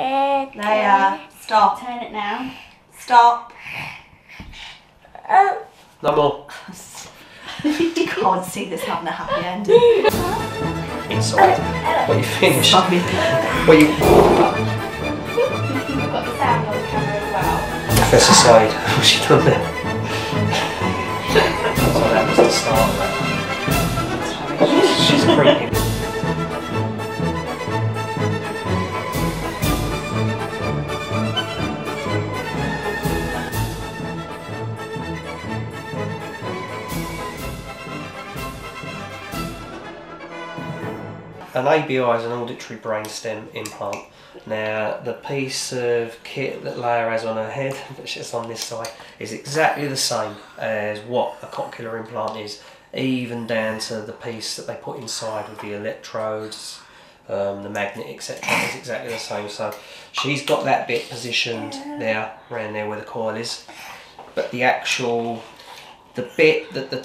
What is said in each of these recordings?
Leia, stop. Turn it now. Stop. No more. You can't see this having a happy ending. Inside. When you finish. Sorry. When you You've got the sound on the camera as well. press aside. What's she done there? So that was the start of that. She's creeping. An ABI is an auditory brainstem implant. Now, the piece of kit that Leia has on her head, which is on this side, is exactly the same as what a cochlear implant is, even down to the piece that they put inside with the electrodes, the magnet, etc. is exactly the same. So she's got that bit positioned there, around there where the coil is, but the actual, the bit that the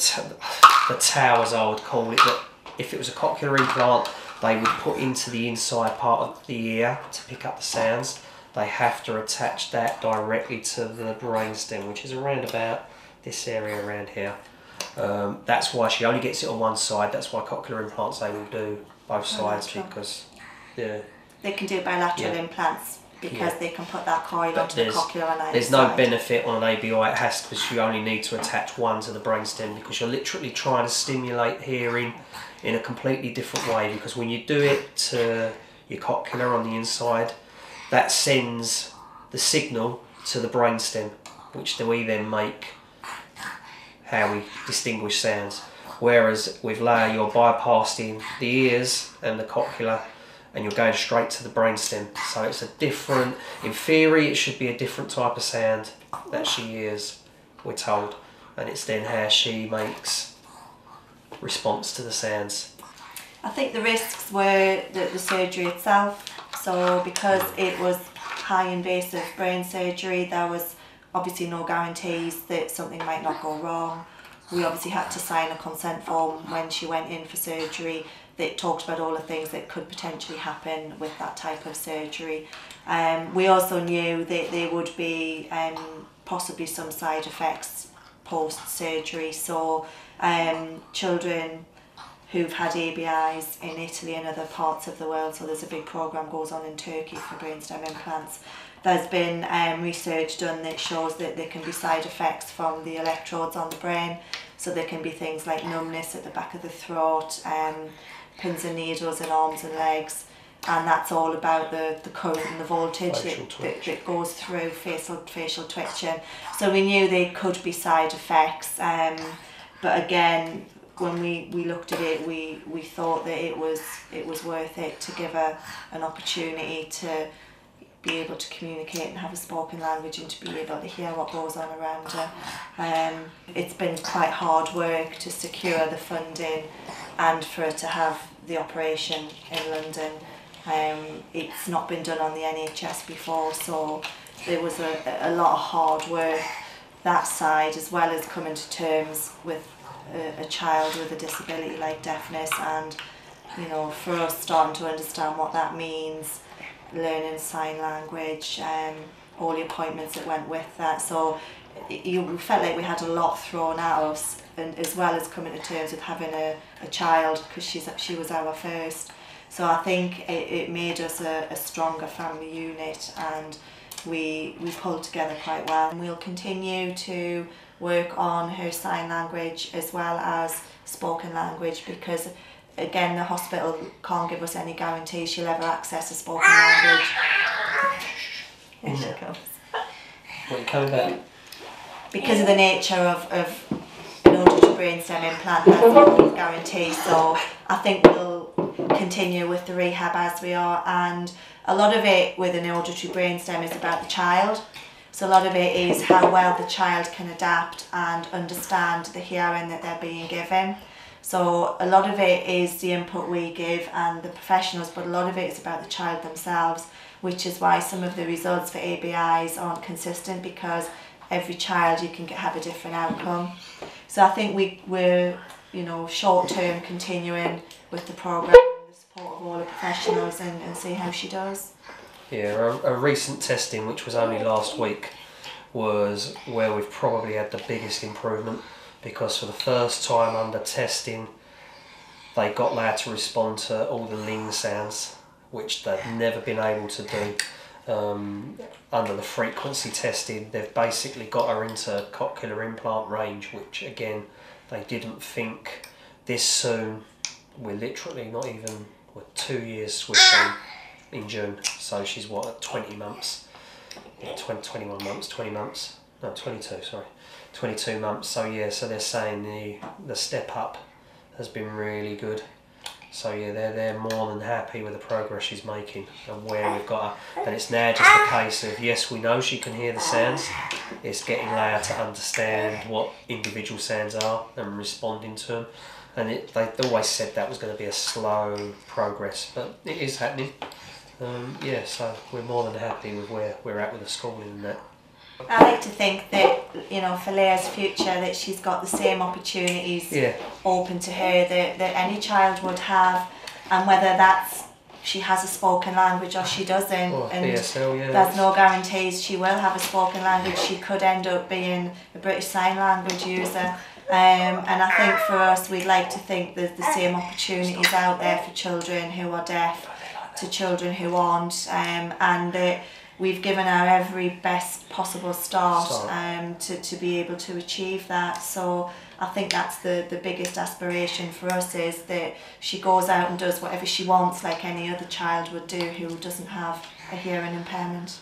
towers, I would call it, that if it was a cochlear implant, they would put into the inside part of the ear to pick up the sounds. They have to attach that directly to the brainstem, which is around about this area around here. That's why she only gets it on one side. That's why cochlear implants, they will do both sides, because they can do bilateral implants because they can put that coil onto the cochlear on either There's side. no benefit on an ABI. It has, because you only need to attach one to the brainstem, because you're literally trying to stimulate hearing in a completely different way, because when you do it to your cochlear on the inside, that sends the signal to the brainstem, which we then make how we distinguish sounds. Whereas with Leia, you're bypassing the ears and the cochlear, and you're going straight to the brainstem. So it's a different, in theory, it should be a different type of sound that she hears, we're told, and it's then how she makes response to the sounds. I think the risks were the surgery itself. So because it was high invasive brain surgery, there was obviously no guarantees that something might not go wrong. We obviously had to sign a consent form when she went in for surgery that talked about all the things that could potentially happen with that type of surgery. We also knew that there would be possibly some side effects post-surgery. So children who've had ABIs in Italy and other parts of the world, so there's a big programme goes on in Turkey for brainstem implants. There's been research done that shows that there can be side effects from the electrodes on the brain. So there can be things like numbness at the back of the throat, pins and needles in arms and legs, and that's all about the current and the voltage that goes through facial twitching. So we knew there could be side effects, but again, when we looked at it, we thought that it was worth it to give her an opportunity to be able to communicate and have a spoken language and to be able to hear what goes on around her. It's been quite hard work to secure the funding and for her to have the operation in London. It's not been done on the NHS before, so there was a lot of hard work that side, as well as coming to terms with a child with a disability like deafness, and you know, for us starting to understand what that means, learning sign language, all the appointments that went with that. So we felt like we had a lot thrown at us, and as well as coming to terms with having a child, because she was our first. So I think it made us a stronger family unit, and we pulled together quite well. And we'll continue to work on her sign language as well as spoken language, because again, the hospital can't give us any guarantee she'll ever access a spoken language. Here she comes. What are you coming back? Because of the nature of an auditory brainstem implant, there's no guarantee. So I think we'll continue with the rehab as we are, and a lot of it with an auditory brainstem is about the child. So a lot of it is how well the child can adapt and understand the hearing that they're being given. So a lot of it is the input we give and the professionals, but a lot of it is about the child themselves, which is why some of the results for ABIs aren't consistent, because every child you can have a different outcome. So I think we're short term continuing with the programme, with the support of all the professionals, and see how she does. Yeah, a recent testing, which was only last week, was where we've probably had the biggest improvement, because for the first time under testing they got Leia to respond to all the ling sounds, which they've never been able to do. Under the frequency testing, they've basically got her into cochlear implant range, which again they didn't think this soon. We're literally not even, we're 2 years switching in June, so she's what, at 20 months, yeah, 21 months, 20 months, no 22, sorry, 22 months. So yeah, so they're saying the step up has been really good. So yeah, they're more than happy with the progress she's making and where we've got her. And it's now just a case of, yes, we know she can hear the sounds, it's getting Leia to understand what individual sounds are and responding to them. And they always said that was going to be a slow progress, but it is happening. Yeah, so we're more than happy with where we're at with the schooling and that. I like to think that, you know, for Leia's future, that she's got the same opportunities open to her that any child would have, and whether that's she has a spoken language or she doesn't, and BSL, yeah, there's no guarantees she will have a spoken language. She could end up being a British Sign Language user, and I think for us, we'd like to think there's the same opportunities out there for children who are deaf to children who aren't, and that we've given her every best possible start to be able to achieve that. So I think that's the biggest aspiration for us, is that she goes out and does whatever she wants like any other child would do who doesn't have a hearing impairment.